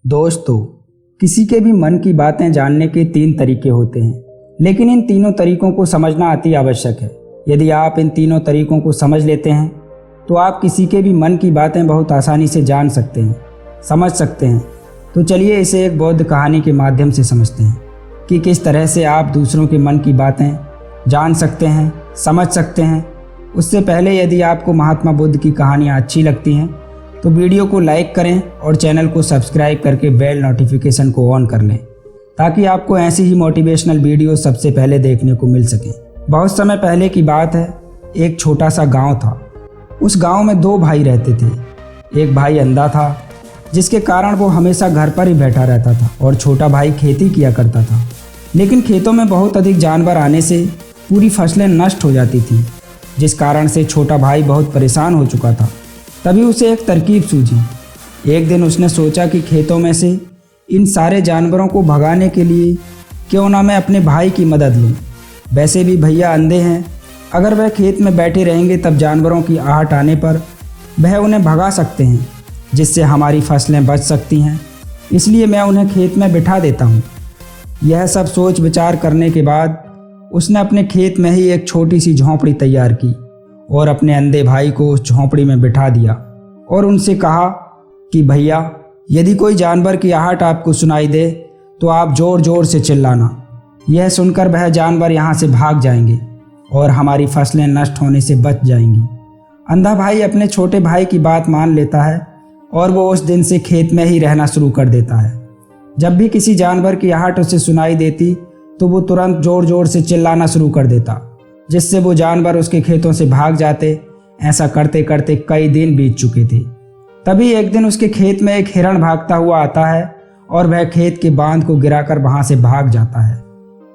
दोस्तों, किसी के भी मन की बातें जानने के 3 तरीके होते हैं, लेकिन इन तीनों तरीकों को समझना अति आवश्यक है। यदि आप इन तीनों तरीकों को समझ लेते हैं तो आप किसी के भी मन की बातें बहुत आसानी से जान सकते हैं, समझ सकते हैं। तो चलिए इसे एक बौद्ध कहानी के माध्यम से समझते हैं कि किस तरह से आप दूसरों के मन की बातें जान सकते हैं, समझ सकते हैं। उससे पहले यदि आपको महात्मा बुद्ध की कहानियाँ अच्छी लगती हैं तो वीडियो को लाइक करें और चैनल को सब्सक्राइब करके बेल नोटिफिकेशन को ऑन कर लें, ताकि आपको ऐसी ही मोटिवेशनल वीडियो सबसे पहले देखने को मिल सके। बहुत समय पहले की बात है, एक छोटा सा गांव था। उस गांव में 2 भाई रहते थे। एक भाई अंधा था, जिसके कारण वो हमेशा घर पर ही बैठा रहता था, और छोटा भाई खेती किया करता था। लेकिन खेतों में बहुत अधिक जानवर आने से पूरी फसलें नष्ट हो जाती थीं, जिस कारण से छोटा भाई बहुत परेशान हो चुका था। तभी उसे एक तरकीब सूझी। एक दिन उसने सोचा कि खेतों में से इन सारे जानवरों को भगाने के लिए क्यों ना मैं अपने भाई की मदद लूं। वैसे भी भैया अंधे हैं, अगर वह खेत में बैठे रहेंगे तब जानवरों की आहट आने पर वह उन्हें भगा सकते हैं, जिससे हमारी फसलें बच सकती हैं। इसलिए मैं उन्हें खेत में बिठा देता हूँ। यह सब सोच विचार करने के बाद उसने अपने खेत में ही एक छोटी सी झोंपड़ी तैयार की और अपने अंधे भाई को उस झोंपड़ी में बिठा दिया और उनसे कहा कि भैया, यदि कोई जानवर की आहट आपको सुनाई दे तो आप ज़ोर ज़ोर से चिल्लाना। यह सुनकर वह जानवर यहाँ से भाग जाएंगे और हमारी फसलें नष्ट होने से बच जाएंगी। अंधा भाई अपने छोटे भाई की बात मान लेता है और वो उस दिन से खेत में ही रहना शुरू कर देता है। जब भी किसी जानवर की आहट उसे सुनाई देती तो वो तुरंत ज़ोर ज़ोर से चिल्लाना शुरू कर देता, जिससे वो जानवर उसके खेतों से भाग जाते। ऐसा करते करते कई दिन बीत चुके थे। तभी एक दिन उसके खेत में एक हिरण भागता हुआ आता है और वह खेत के बांध को गिराकर वहां से भाग जाता है।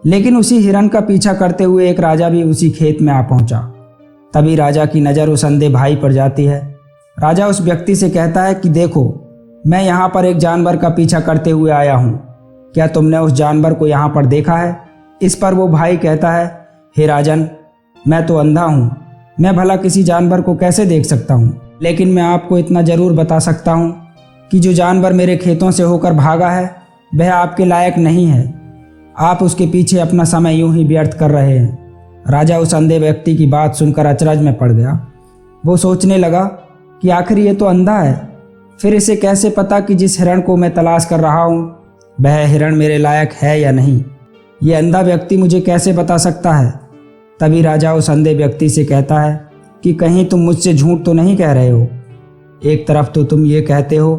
लेकिन उसी हिरण का पीछा करते हुए एक राजा भी उसी खेत में आ पहुंचा। तभी राजा की नज़र उस अंधे भाई पर जाती है। राजा उस व्यक्ति से कहता है कि देखो, मैं यहाँ पर एक जानवर का पीछा करते हुए आया हूँ, क्या तुमने उस जानवर को यहाँ पर देखा है? इस पर वो भाई कहता है, हे राजन, मैं तो अंधा हूँ, मैं भला किसी जानवर को कैसे देख सकता हूँ। लेकिन मैं आपको इतना ज़रूर बता सकता हूँ कि जो जानवर मेरे खेतों से होकर भागा है वह आपके लायक नहीं है। आप उसके पीछे अपना समय यूं ही व्यर्थ कर रहे हैं। राजा उस अंधे व्यक्ति की बात सुनकर अचरज में पड़ गया। वो सोचने लगा कि आखिर ये तो अंधा है, फिर इसे कैसे पता कि जिस हिरण को मैं तलाश कर रहा हूँ वह हिरण मेरे लायक है या नहीं। ये अंधा व्यक्ति मुझे कैसे बता सकता है। तभी राजा उस अंधे व्यक्ति से कहता है कि कहीं तुम मुझसे झूठ तो नहीं कह रहे हो। एक तरफ तो तुम ये कहते हो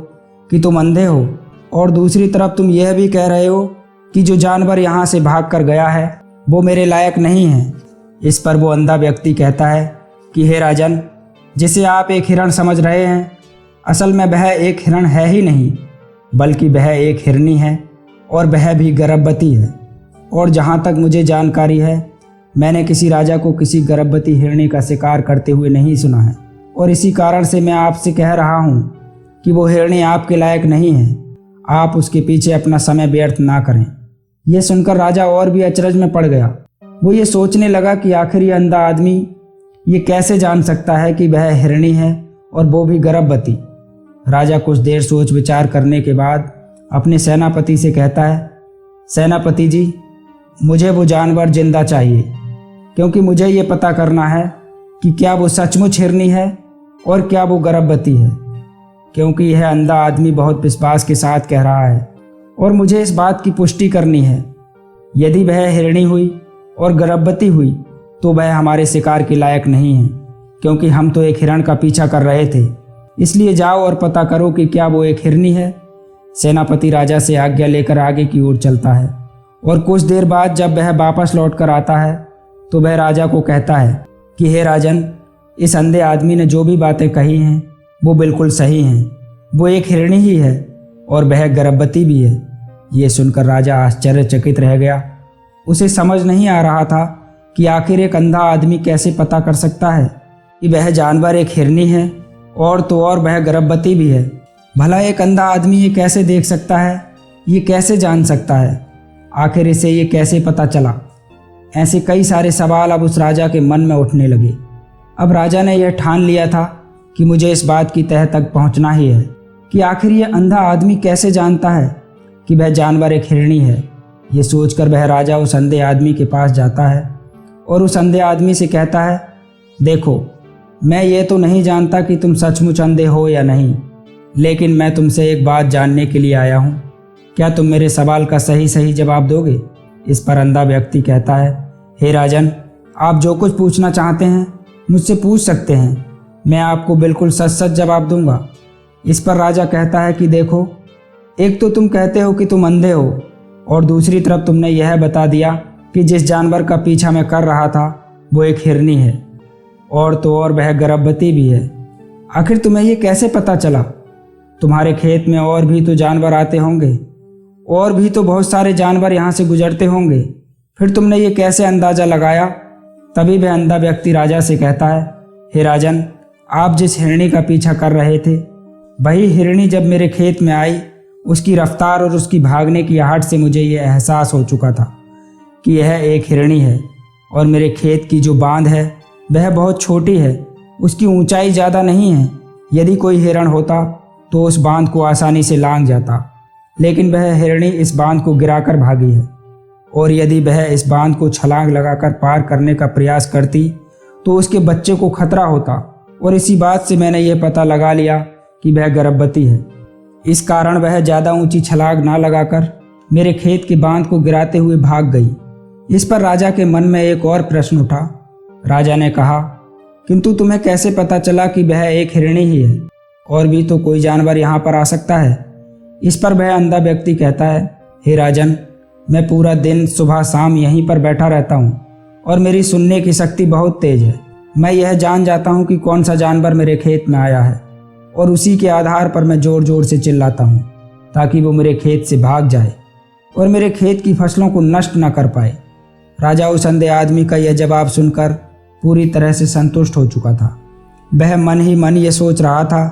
कि तुम अंधे हो और दूसरी तरफ तुम यह भी कह रहे हो कि जो जानवर यहाँ से भाग कर गया है वो मेरे लायक नहीं है। इस पर वो अंधा व्यक्ति कहता है कि हे राजन, जिसे आप एक हिरण समझ रहे हैं, असल में वह एक हिरण है ही नहीं, बल्कि वह एक हिरनी है और वह भी गर्भवती है। और जहाँ तक मुझे जानकारी है, मैंने किसी राजा को किसी गर्भवती हिरनी का शिकार करते हुए नहीं सुना है, और इसी कारण से मैं आपसे कह रहा हूँ कि वो हिरनी आपके लायक नहीं है। आप उसके पीछे अपना समय व्यर्थ ना करें। यह सुनकर राजा और भी अचरज में पड़ गया। वो ये सोचने लगा कि आखिर ये अंधा आदमी ये कैसे जान सकता है कि वह हिरनी है और वो भी गर्भवती। राजा कुछ देर सोच विचार करने के बाद अपने सेनापति से कहता है, सेनापति जी, मुझे वो जानवर जिंदा चाहिए, क्योंकि मुझे ये पता करना है कि क्या वो सचमुच हिरनी है और क्या वो गर्भवती है। क्योंकि यह अंधा आदमी बहुत विश्वास के साथ कह रहा है और मुझे इस बात की पुष्टि करनी है। यदि वह हिरनी हुई और गर्भवती हुई तो वह हमारे शिकार के लायक नहीं है, क्योंकि हम तो एक हिरण का पीछा कर रहे थे। इसलिए जाओ और पता करो कि क्या वो एक हिरनी है। सेनापति राजा से आज्ञा लेकर आगे की ओर चलता है, और कुछ देर बाद जब वह वापस लौट कर आता है तो वह राजा को कहता है कि हे राजन, इस अंधे आदमी ने जो भी बातें कही हैं वो बिल्कुल सही हैं। वो एक हिरणी ही है और वह गर्भवती भी है। ये सुनकर राजा आश्चर्यचकित रह गया। उसे समझ नहीं आ रहा था कि आखिर एक अंधा आदमी कैसे पता कर सकता है कि वह जानवर एक हिरनी है और तो और वह गर्भवती भी है। भला एक अंधा आदमी ये कैसे देख सकता है, ये कैसे जान सकता है, आखिर इसे ये कैसे पता चला। ऐसे कई सारे सवाल अब उस राजा के मन में उठने लगे। अब राजा ने यह ठान लिया था कि मुझे इस बात की तह तक पहुंचना ही है कि आखिर ये अंधा आदमी कैसे जानता है कि वह जानवर एक हिरणी है। ये सोचकर वह राजा उस अंधे आदमी के पास जाता है और उस अंधे आदमी से कहता है, देखो, मैं ये तो नहीं जानता कि तुम सचमुच अंधे हो या नहीं, लेकिन मैं तुमसे एक बात जानने के लिए आया हूँ। क्या तुम मेरे सवाल का सही सही जवाब दोगे? इस पर अंधा व्यक्ति कहता है, हे राजन, आप जो कुछ पूछना चाहते हैं मुझसे पूछ सकते हैं, मैं आपको बिल्कुल सच सच जवाब दूंगा। इस पर राजा कहता है कि देखो, एक तो तुम कहते हो कि तुम अंधे हो और दूसरी तरफ तुमने यह बता दिया कि जिस जानवर का पीछा मैं कर रहा था वो एक हिरनी है, और तो और वह गर्भवती भी है। आखिर तुम्हें ये कैसे पता चला? तुम्हारे खेत में और भी तो जानवर आते होंगे, और भी तो बहुत सारे जानवर यहाँ से गुजरते होंगे, फिर तुमने ये कैसे अंदाज़ा लगाया? तभी वह अंधा व्यक्ति राजा से कहता है, हे राजन, आप जिस हिरणी का पीछा कर रहे थे वही हिरणी जब मेरे खेत में आई, उसकी रफ्तार और उसकी भागने की आहट से मुझे ये एहसास हो चुका था कि यह एक हिरणी है, और मेरे खेत की जो बांध है वह बहुत छोटी है, उसकी ऊंचाई ज़्यादा नहीं है। यदि कोई हिरण होता तो उस बांध को आसानी से लांघ जाता, लेकिन वह हिरणी इस बांध को गिराकर भागी है, और यदि वह इस बांध को छलांग लगाकर पार करने का प्रयास करती तो उसके बच्चे को खतरा होता, और इसी बात से मैंने यह पता लगा लिया कि वह गर्भवती है। इस कारण वह ज़्यादा ऊंची छलांग ना लगाकर मेरे खेत के बांध को गिराते हुए भाग गई। इस पर राजा के मन में एक और प्रश्न उठा। राजा ने कहा, किंतु तुम्हें कैसे पता चला कि वह एक हिरणी ही है? और भी तो कोई जानवर यहाँ पर आ सकता है। इस पर वह अंधा व्यक्ति कहता है, हे राजन, मैं पूरा दिन सुबह शाम यहीं पर बैठा रहता हूँ और मेरी सुनने की शक्ति बहुत तेज है। मैं यह जान जाता हूँ कि कौन सा जानवर मेरे खेत में आया है, और उसी के आधार पर मैं ज़ोर ज़ोर से चिल्लाता हूँ ताकि वो मेरे खेत से भाग जाए और मेरे खेत की फसलों को नष्ट न कर पाए। राजा उस अंधे आदमी का यह जवाब सुनकर पूरी तरह से संतुष्ट हो चुका था। वह मन ही मन ये सोच रहा था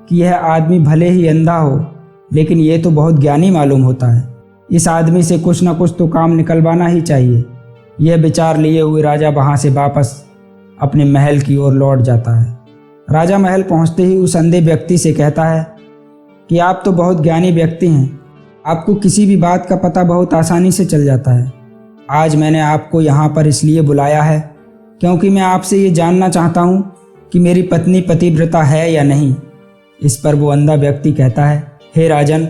कि यह आदमी भले ही अंधा हो, लेकिन ये तो बहुत ज्ञानी मालूम होता है। इस आदमी से कुछ न कुछ तो काम निकलवाना ही चाहिए। यह विचार लिए हुए राजा वहाँ से वापस अपने महल की ओर लौट जाता है। राजा महल पहुँचते ही उस अंधे व्यक्ति से कहता है कि आप तो बहुत ज्ञानी व्यक्ति हैं, आपको किसी भी बात का पता बहुत आसानी से चल जाता है। आज मैंने आपको यहाँ पर इसलिए बुलाया है क्योंकि मैं आपसे ये जानना चाहता हूँ कि मेरी पत्नी पतिव्रता है या नहीं। इस पर वो अंधा व्यक्ति कहता है, हे राजन,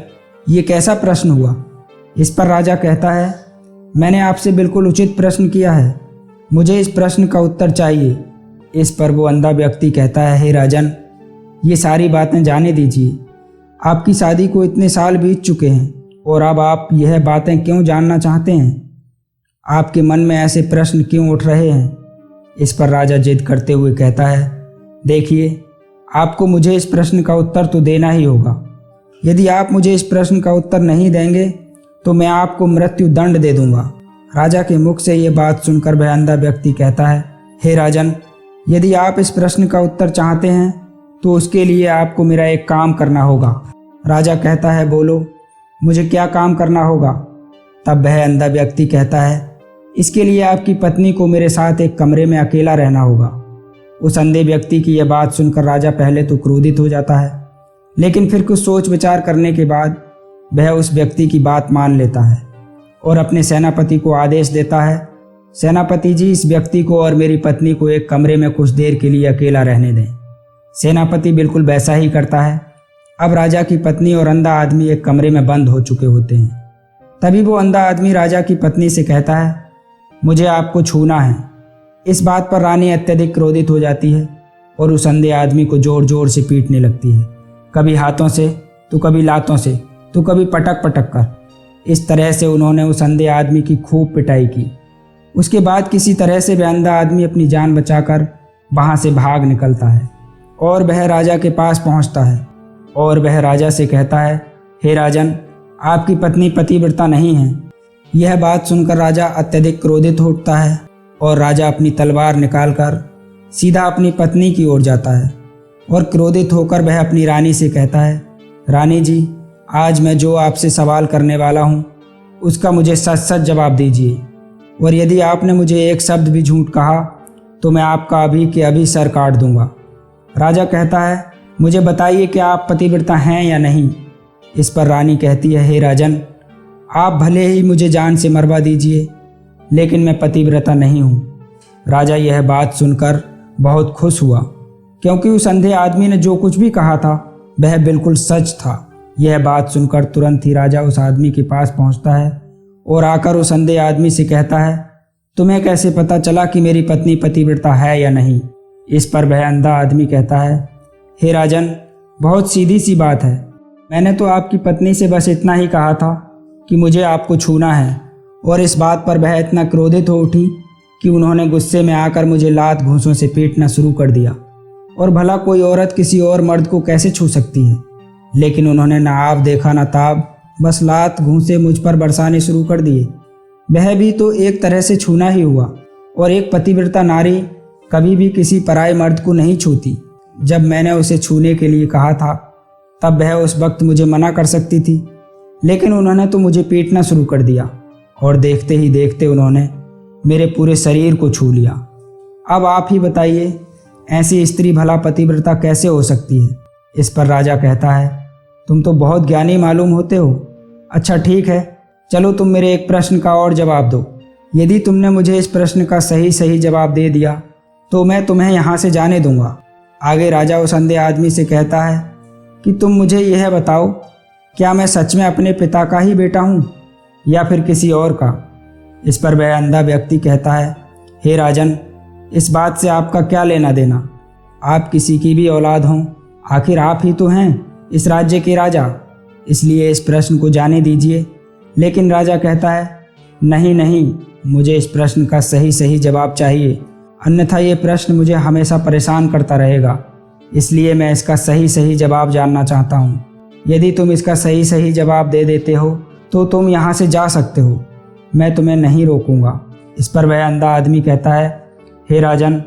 ये कैसा प्रश्न हुआ? इस पर राजा कहता है, मैंने आपसे बिल्कुल उचित प्रश्न किया है, मुझे इस प्रश्न का उत्तर चाहिए। इस पर वो अंधा व्यक्ति कहता है, हे राजन, ये सारी बातें जाने दीजिए। आपकी शादी को इतने साल बीत चुके हैं और अब आप यह बातें क्यों जानना चाहते हैं? आपके मन में ऐसे प्रश्न क्यों उठ रहे हैं? इस पर राजा जिद करते हुए कहता है, देखिए, आपको मुझे इस प्रश्न का उत्तर तो देना ही होगा। यदि आप मुझे इस प्रश्न का उत्तर नहीं देंगे तो मैं आपको मृत्यु दंड दे दूंगा। राजा के मुख से ये बात सुनकर वह अंधा व्यक्ति कहता है, हे राजन, यदि आप इस प्रश्न का उत्तर चाहते हैं तो उसके लिए आपको मेरा एक काम करना होगा। राजा कहता है, बोलो, मुझे क्या काम करना होगा? तब वह अंधा व्यक्ति कहता है, इसके लिए आपकी पत्नी को मेरे साथ एक कमरे में अकेला रहना होगा। उस अंधे व्यक्ति की यह बात सुनकर राजा पहले तो क्रोधित हो जाता है, लेकिन फिर कुछ सोच विचार करने के बाद वह उस व्यक्ति की बात मान लेता है और अपने सेनापति को आदेश देता है, सेनापति जी, इस व्यक्ति को और मेरी पत्नी को एक कमरे में कुछ देर के लिए अकेला रहने दें। सेनापति बिल्कुल वैसा ही करता है। अब राजा की पत्नी और अंधा आदमी एक कमरे में बंद हो चुके होते हैं। तभी वो अंधा आदमी राजा की पत्नी से कहता है, मुझे आपको छूना है। इस बात पर रानी अत्यधिक क्रोधित हो जाती है और उस अंधे आदमी को जोर जोर से पीटने लगती है, कभी हाथों से तो कभी लातों से तो कभी पटक पटक कर। इस तरह से उन्होंने उस अंधे आदमी की खूब पिटाई की। उसके बाद किसी तरह से वह अंधा आदमी अपनी जान बचाकर वहाँ से भाग निकलता है और वह राजा के पास पहुँचता है और वह राजा से कहता है, हे राजन, आपकी पत्नी पतिव्रता नहीं है। यह बात सुनकर राजा अत्यधिक क्रोधित हो उठता है और राजा अपनी तलवार निकालकर सीधा अपनी पत्नी की ओर जाता है और क्रोधित होकर वह अपनी रानी से कहता है, रानी जी, आज मैं जो आपसे सवाल करने वाला हूँ उसका मुझे सच सच जवाब दीजिए, और यदि आपने मुझे एक शब्द भी झूठ कहा तो मैं आपका अभी के अभी सर काट दूंगा। राजा कहता है, मुझे बताइए कि आप पतिव्रता हैं या नहीं। इस पर रानी कहती है, हे राजन, आप भले ही मुझे जान से मरवा दीजिए, लेकिन मैं पतिव्रता नहीं हूँ। राजा यह बात सुनकर बहुत खुश हुआ, क्योंकि उस अंधे आदमी ने जो कुछ भी कहा था वह बिल्कुल सच था। यह बात सुनकर तुरंत ही राजा उस आदमी के पास पहुंचता है और आकर उस अंधे आदमी से कहता है, तुम्हें कैसे पता चला कि मेरी पत्नी पतिव्रता है या नहीं। इस पर वह अंधा आदमी कहता है, हे राजन, बहुत सीधी सी बात है। मैंने तो आपकी पत्नी से बस इतना ही कहा था कि मुझे आपको छूना है, और इस बात पर वह इतना क्रोधित हो उठी कि उन्होंने गुस्से में आकर मुझे लात घूंसों से पीटना शुरू कर दिया। और भला कोई औरत किसी और मर्द को कैसे छू सकती है, लेकिन उन्होंने ना आप देखा ना ताब, बस लात घूंसे मुझ पर बरसाने शुरू कर दिए। वह भी तो एक तरह से छूना ही हुआ, और एक पतिव्रता नारी कभी भी किसी पराये मर्द को नहीं छूती। जब मैंने उसे छूने के लिए कहा था तब वह उस वक्त मुझे मना कर सकती थी, लेकिन उन्होंने तो मुझे पीटना शुरू कर दिया, और देखते ही देखते उन्होंने मेरे पूरे शरीर को छू लिया। अब आप ही बताइए, ऐसी स्त्री भला पतिव्रता कैसे हो सकती है। इस पर राजा कहता है, तुम तो बहुत ज्ञानी मालूम होते हो। अच्छा ठीक है, चलो तुम मेरे एक प्रश्न का और जवाब दो। यदि तुमने मुझे इस प्रश्न का सही जवाब दे दिया तो मैं तुम्हें यहाँ से जाने दूंगा। आगे राजा उस अंधे आदमी से कहता है कि तुम मुझे यह बताओ, क्या मैं सच में अपने पिता का ही बेटा हूँ या फिर किसी और का। इस पर वह अंधा व्यक्ति कहता है, हे राजन, इस बात से आपका क्या लेना देना। आप किसी की भी औलाद हों, आखिर आप ही तो हैं इस राज्य के राजा, इसलिए इस प्रश्न को जाने दीजिए। लेकिन राजा कहता है, नहीं नहीं, मुझे इस प्रश्न का सही जवाब चाहिए, अन्यथा ये प्रश्न मुझे हमेशा परेशान करता रहेगा। इसलिए मैं इसका सही जवाब जानना चाहता हूँ। यदि तुम इसका सही जवाब दे देते हो तो तुम यहाँ से जा सकते हो, मैं तुम्हें नहीं रोकूंगा। इस पर वह अंधा आदमी कहता है, हे राजन,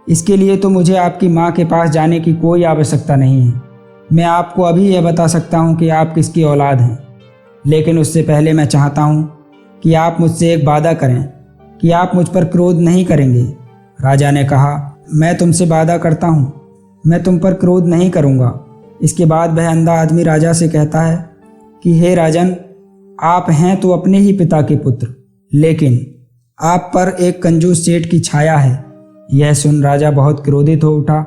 इसके लिए तो मुझे आपकी माँ के पास जाने की कोई आवश्यकता नहीं है। मैं आपको अभी यह बता सकता हूँ कि आप किसकी औलाद हैं, लेकिन उससे पहले मैं चाहता हूँ कि आप मुझसे एक वादा करें कि आप मुझ पर क्रोध नहीं करेंगे। राजा ने कहा, मैं तुमसे वादा करता हूँ, मैं तुम पर क्रोध नहीं करूँगा। इसके बाद वह अंधा आदमी राजा से कहता है कि हे राजन, आप हैं तो अपने ही पिता के पुत्र, लेकिन आप पर एक कंजूस सेठ की छाया है। यह सुन राजा बहुत क्रोधित हो उठा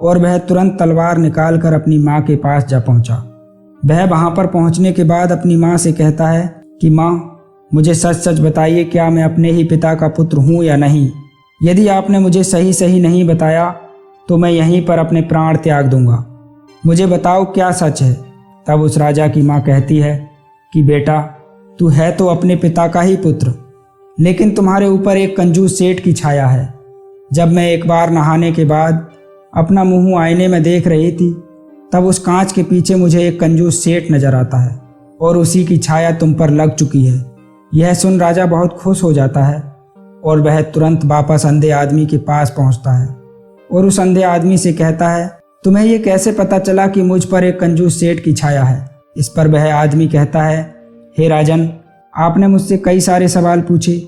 और वह तुरंत तलवार निकालकर अपनी माँ के पास जा पहुंचा। वह वहां पर पहुंचने के बाद अपनी माँ से कहता है कि माँ, मुझे सच बताइए, क्या मैं अपने ही पिता का पुत्र हूँ या नहीं। यदि आपने मुझे सही नहीं बताया तो मैं यहीं पर अपने प्राण त्याग दूंगा। मुझे बताओ क्या सच है। तब उस राजा की माँ कहती है कि बेटा, तू है तो अपने पिता का ही पुत्र, लेकिन तुम्हारे ऊपर एक कंजूस सेठ की छाया है। जब मैं एक बार नहाने के बाद अपना मुंह आईने में देख रही थी, तब उस कांच के पीछे मुझे एक कंजूस सेठ नजर आता है और उसी की छाया तुम पर लग चुकी है। यह सुन राजा बहुत खुश हो जाता है और वह तुरंत वापस अंधे आदमी के पास पहुंचता है और उस अंधे आदमी से कहता है, तुम्हें यह कैसे पता चला कि मुझ पर एक कंजूस सेठ की छाया है। इस पर वह आदमी कहता है, हे राजन, आपने मुझसे कई सारे सवाल पूछे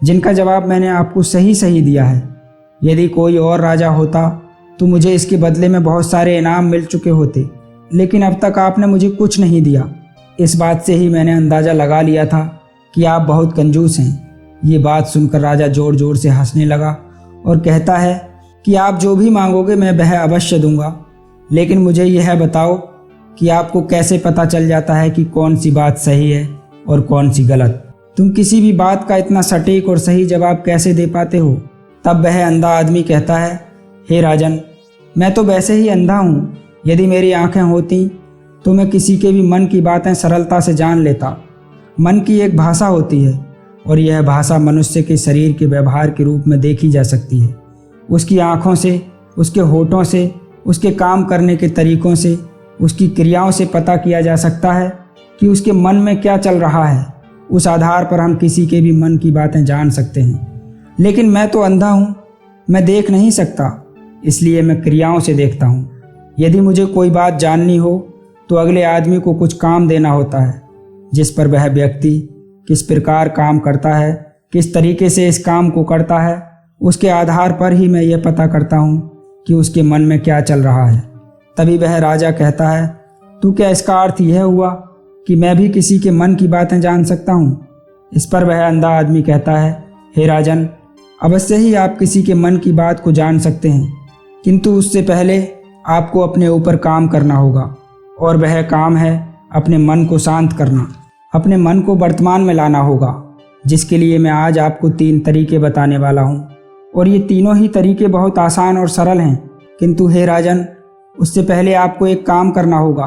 जिनका जवाब मैंने आपको सही दिया है। यदि कोई और राजा होता तो मुझे इसके बदले में बहुत सारे इनाम मिल चुके होते, लेकिन अब तक आपने मुझे कुछ नहीं दिया। इस बात से ही मैंने अंदाज़ा लगा लिया था कि आप बहुत कंजूस हैं। ये बात सुनकर राजा जोर जोर से हंसने लगा और कहता है कि आप जो भी मांगोगे मैं वह अवश्य दूंगा, लेकिन मुझे यह बताओ कि आपको कैसे पता चल जाता है कि कौन सी बात सही है और कौन सी गलत। तुम किसी भी बात का इतना सटीक और सही जवाब कैसे दे पाते हो। तब वह अंधा आदमी कहता है, हे राजन, मैं तो वैसे ही अंधा हूँ। यदि मेरी आंखें होती तो मैं किसी के भी मन की बातें सरलता से जान लेता। मन की एक भाषा होती है और यह भाषा मनुष्य के शरीर के व्यवहार के रूप में देखी जा सकती है। उसकी आँखों से, उसके होठों से, उसके काम करने के तरीकों से, उसकी क्रियाओं से पता किया जा सकता है कि उसके मन में क्या चल रहा है। उस आधार पर हम किसी के भी मन की बातें जान सकते हैं। लेकिन मैं तो अंधा हूँ, मैं देख नहीं सकता, इसलिए मैं क्रियाओं से देखता हूँ। यदि मुझे कोई बात जाननी हो तो अगले आदमी को कुछ काम देना होता है, जिस पर वह व्यक्ति किस प्रकार काम करता है, किस तरीके से इस काम को करता है, उसके आधार पर ही मैं यह पता करता हूँ कि उसके मन में क्या चल रहा है। तभी वह राजा कहता है, तो क्या इसका अर्थ यह हुआ कि मैं भी किसी के मन की बातें जान सकता हूँ? इस पर वह अंधा आदमी कहता है, हे राजन, अवश्य ही आप किसी के मन की बात को जान सकते हैं, किंतु उससे पहले आपको अपने ऊपर काम करना होगा, और वह काम है अपने मन को शांत करना, अपने मन को वर्तमान में लाना होगा, जिसके लिए मैं आज आपको 3 तरीके बताने वाला हूँ। और ये तीनों ही तरीके बहुत आसान और सरल हैं, किंतु हे राजन, उससे पहले आपको एक काम करना होगा,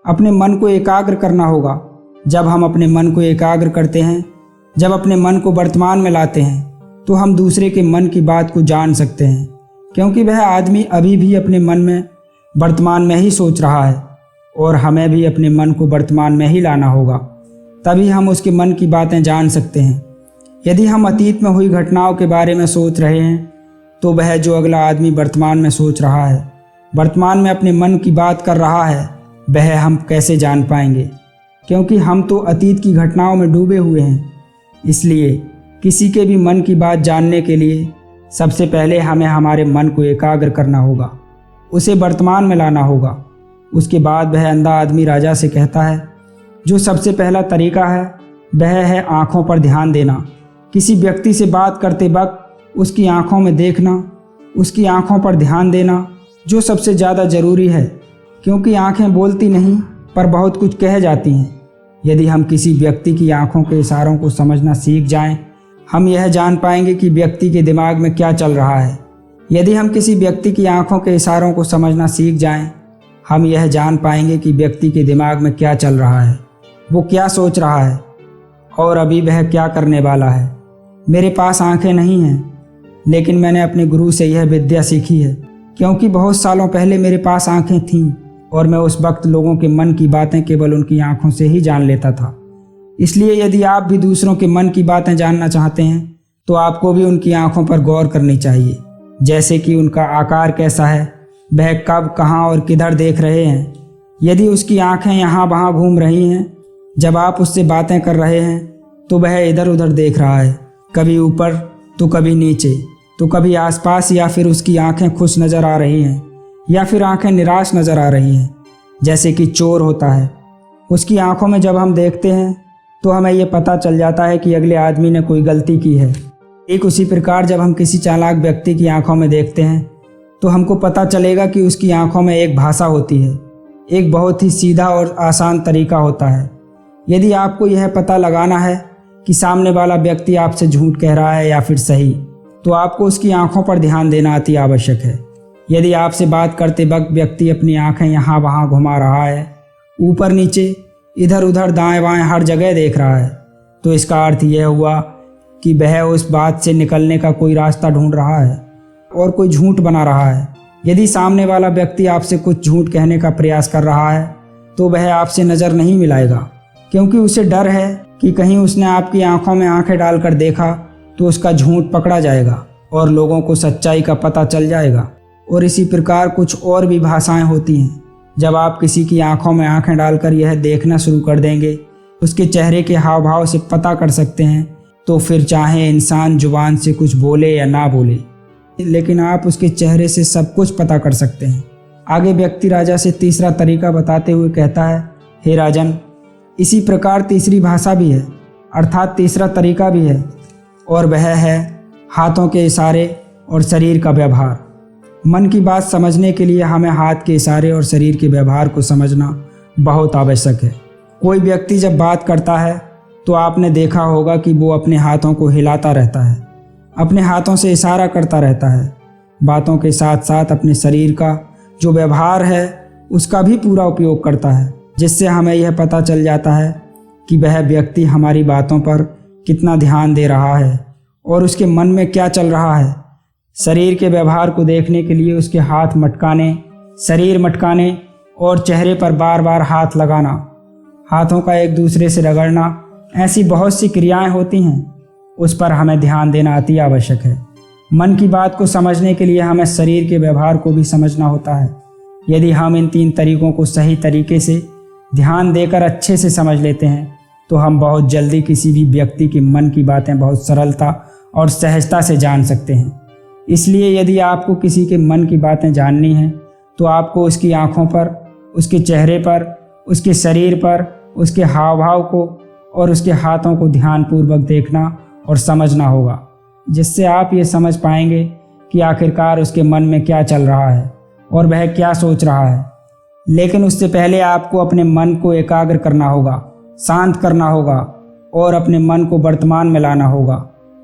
अपने मन को एकाग्र करना होगा। जब हम अपने मन को एकाग्र करते हैं, जब अपने मन को वर्तमान में लाते हैं, तो हम दूसरे के मन की बात को जान सकते हैं, क्योंकि वह आदमी अभी भी अपने मन में वर्तमान में ही सोच रहा है, और हमें भी अपने मन को वर्तमान में ही लाना होगा, तभी हम उसके मन की बातें जान सकते हैं। यदि हम अतीत में हुई घटनाओं के बारे में सोच रहे हैं, तो वह जो अगला आदमी वर्तमान में सोच रहा है, वर्तमान में अपने मन की बात कर रहा है, वह हम कैसे जान पाएंगे, क्योंकि हम तो अतीत की घटनाओं में डूबे हुए हैं। इसलिए किसी के भी मन की बात जानने के लिए सबसे पहले हमें हमारे मन को एकाग्र करना होगा, उसे वर्तमान में लाना होगा। उसके बाद वह अंधा आदमी राजा से कहता है, जो सबसे पहला तरीका है वह है आँखों पर ध्यान देना। किसी व्यक्ति से बात करते वक्त उसकी आँखों में देखना, उसकी आँखों पर ध्यान देना जो सबसे ज़्यादा ज़रूरी है, क्योंकि आँखें बोलती नहीं पर बहुत कुछ कह जाती हैं। यदि हम किसी व्यक्ति की आँखों के इशारों को समझना सीख जाएं, हम यह जान पाएंगे कि व्यक्ति के दिमाग में क्या चल रहा है। यदि हम किसी व्यक्ति की आँखों के इशारों को समझना सीख जाएं, हम यह जान पाएंगे कि व्यक्ति के दिमाग में क्या चल रहा है, वो क्या सोच रहा है और अभी वह क्या करने वाला है। मेरे पास आँखें नहीं हैं, लेकिन मैंने अपने गुरु से यह विद्या सीखी है, क्योंकि बहुत सालों पहले मेरे पास आँखें थीं और मैं उस वक्त लोगों के मन की बातें केवल उनकी आँखों से ही जान लेता था। इसलिए यदि आप भी दूसरों के मन की बातें जानना चाहते हैं, तो आपको भी उनकी आँखों पर गौर करनी चाहिए, जैसे कि उनका आकार कैसा है, वह कब, कहाँ और किधर देख रहे हैं। यदि उसकी आँखें यहाँ वहाँ घूम रही हैं, जब आप उससे बातें कर रहे हैं, तो वह इधर उधर देख रहा है, कभी ऊपर तो कभी नीचे, तो कभी आसपास, या फिर उसकी आंखें खुश नज़र आ रही हैं या फिर आंखें निराश नज़र आ रही हैं, जैसे कि चोर होता है। उसकी आंखों में जब हम देखते हैं तो हमें ये पता चल जाता है कि अगले आदमी ने कोई गलती की है। एक उसी प्रकार जब हम किसी चालाक व्यक्ति की आंखों में देखते हैं तो हमको पता चलेगा कि उसकी आंखों में एक भाषा होती है, एक बहुत ही सीधा और आसान तरीका होता है। यदि आपको यह पता लगाना है कि सामने वाला व्यक्ति आपसे झूठ कह रहा है या फिर सही, तो आपको उसकी आंखों पर ध्यान देना अति आवश्यक है। यदि आपसे बात करते वक्त व्यक्ति अपनी आंखें यहाँ वहाँ घुमा रहा है, ऊपर नीचे, इधर उधर, दाएं बाएं हर जगह देख रहा है, तो इसका अर्थ यह हुआ कि वह उस बात से निकलने का कोई रास्ता ढूंढ रहा है और कोई झूठ बना रहा है। यदि सामने वाला व्यक्ति आपसे कुछ झूठ कहने का प्रयास कर रहा है, तो वह आपसे नज़र नहीं मिलाएगा, क्योंकि उसे डर है कि कहीं उसने आपकी आंखों में आंखें डालकर देखा तो उसका झूठ पकड़ा जाएगा और लोगों को सच्चाई का पता चल जाएगा। और इसी प्रकार कुछ और भी भाषाएं होती हैं। जब आप किसी की आंखों में आंखें डालकर यह देखना शुरू कर देंगे, उसके चेहरे के हाव भाव से पता कर सकते हैं, तो फिर चाहे इंसान जुबान से कुछ बोले या ना बोले, लेकिन आप उसके चेहरे से सब कुछ पता कर सकते हैं। आगे व्यक्ति राजा से तीसरा तरीका बताते हुए कहता है, हे राजन, इसी प्रकार तीसरी भाषा भी है, अर्थात तीसरा तरीका भी है, और वह है हाथों के इशारे और शरीर का व्यवहार। मन की बात समझने के लिए हमें हाथ के इशारे और शरीर के व्यवहार को समझना बहुत आवश्यक है। कोई व्यक्ति जब बात करता है तो आपने देखा होगा कि वो अपने हाथों को हिलाता रहता है, अपने हाथों से इशारा करता रहता है। बातों के साथ साथ अपने शरीर का जो व्यवहार है उसका भी पूरा उपयोग करता है, जिससे हमें यह पता चल जाता है कि वह व्यक्ति हमारी बातों पर कितना ध्यान दे रहा है और उसके मन में क्या चल रहा है। शरीर के व्यवहार को देखने के लिए उसके हाथ मटकाने, शरीर मटकाने और चेहरे पर बार बार हाथ लगाना, हाथों का एक दूसरे से रगड़ना, ऐसी बहुत सी क्रियाएं होती हैं, उस पर हमें ध्यान देना अति आवश्यक है। मन की बात को समझने के लिए हमें शरीर के व्यवहार को भी समझना होता है। यदि हम इन 3 तरीकों को सही तरीके से ध्यान देकर अच्छे से समझ लेते हैं, तो हम बहुत जल्दी किसी भी व्यक्ति के मन की बातें बहुत सरलता और सहजता से जान सकते हैं। इसलिए यदि आपको किसी के मन की बातें जाननी हैं, तो आपको उसकी आँखों पर, उसके चेहरे पर, उसके शरीर पर, उसके हाव भाव को और उसके हाथों को ध्यानपूर्वक देखना और समझना होगा, जिससे आप ये समझ पाएंगे कि आखिरकार उसके मन में क्या चल रहा है और वह क्या सोच रहा है। लेकिन उससे पहले आपको अपने मन को एकाग्र करना होगा, शांत करना होगा और अपने मन को वर्तमान में लाना होगा।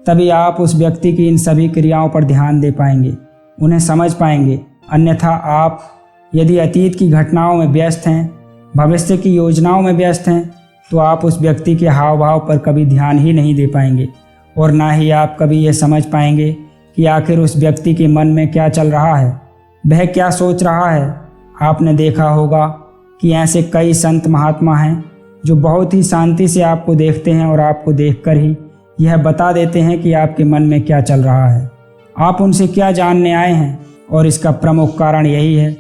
तभी आप उस व्यक्ति की इन सभी क्रियाओं पर ध्यान दे पाएंगे, उन्हें समझ पाएंगे। अन्यथा आप यदि अतीत की घटनाओं में व्यस्त हैं, भविष्य की योजनाओं में व्यस्त हैं, तो आप उस व्यक्ति के हाव भाव पर कभी ध्यान ही नहीं दे पाएंगे और ना ही आप कभी ये समझ पाएंगे कि आखिर उस व्यक्ति के मन में क्या चल रहा है, वह क्या सोच रहा है। आपने देखा होगा कि ऐसे कई संत महात्मा हैं जो बहुत ही शांति से आपको देखते हैं और आपको देखकर ही यह बता देते हैं कि आपके मन में क्या चल रहा है, आप उनसे क्या जानने आए हैं। और इसका प्रमुख कारण यही है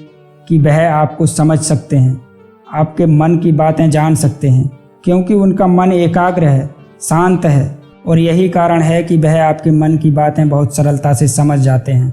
कि वह आपको समझ सकते हैं, आपके मन की बातें जान सकते हैं, क्योंकि उनका मन एकाग्र है, शांत है और यही कारण है कि वह आपके मन की बातें बहुत सरलता से समझ जाते हैं।